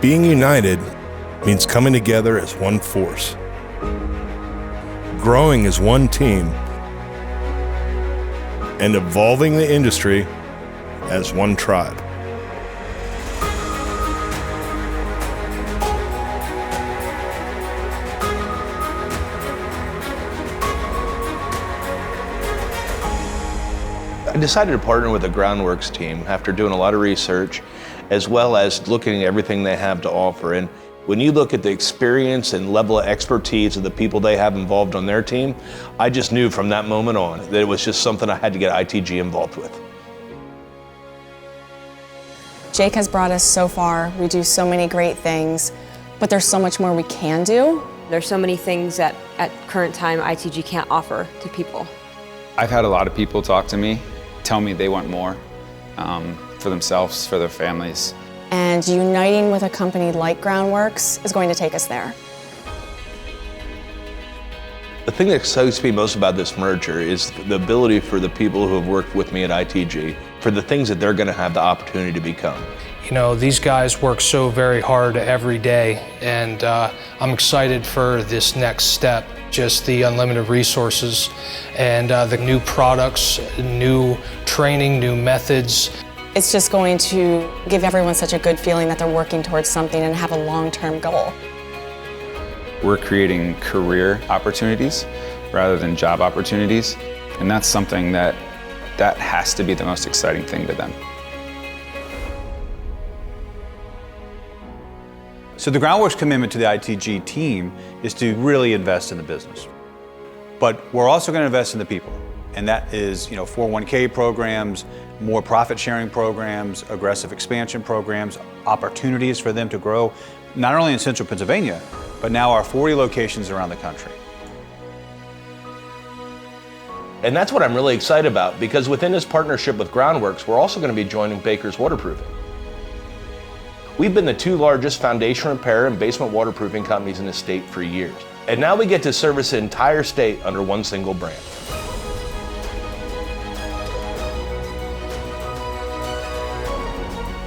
Being united means coming together as one force, growing as one team, and evolving the industry as one tribe. I decided to partner with the Groundworks team after doing a lot of research, as well as looking at everything they have to offer. And when you look at the experience and level of expertise of the people they have involved on their team, I just knew from that moment on that it was just something I had to get ITG involved with. Jake has brought us so far. We do so many great things, but there's so much more we can do. There's so many things that at current time ITG can't offer to people. I've had a lot of people talk to me, tell me they want more for themselves, for their families. And uniting with a company like Groundworks is going to take us there. The thing that excites me most about this merger is the ability for the people who have worked with me at ITG, for the things that they're going to have the opportunity to become. You know, these guys work so very hard every day, and I'm excited for this next step. Just the unlimited resources and the new products, new training, new methods. It's just going to give everyone such a good feeling that they're working towards something and have a long-term goal. We're creating career opportunities rather than job opportunities, and that's something that has to be the most exciting thing to them. So the Groundworks commitment to the ITG team is to really invest in the business. But we're also going to invest in the people. And that is, 401k programs, more profit sharing programs, aggressive expansion programs, opportunities for them to grow, not only in central Pennsylvania, but now our 40 locations around the country. And that's what I'm really excited about, because within this partnership with Groundworks, we're also going to be joining Baker's Waterproofing. We've been the two largest foundation repair and basement waterproofing companies in the state for years. And now we get to service the entire state under one single brand.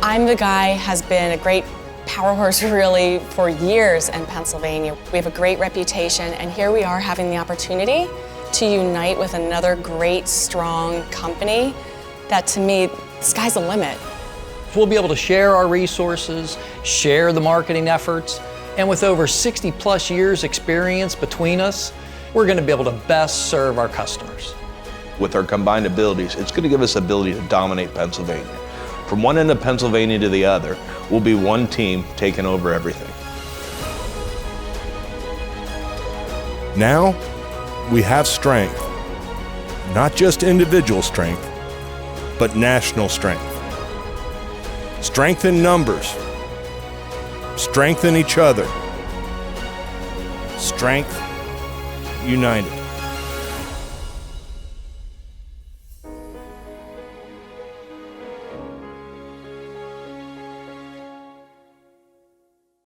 I'm the guy has been a great power horse really for years in Pennsylvania. We have a great reputation, and here we are having the opportunity to unite with another great, strong company that, to me, the sky's the limit. We'll be able to share our resources, share the marketing efforts, and with over 60 plus years experience between us, we're going to be able to best serve our customers. With our combined abilities, it's going to give us the ability to dominate Pennsylvania. From one end of Pennsylvania to the other, we'll be one team taking over everything. Now, we have strength. Not just individual strength, but national strength. Strength in numbers. Strength in each other. Strength united.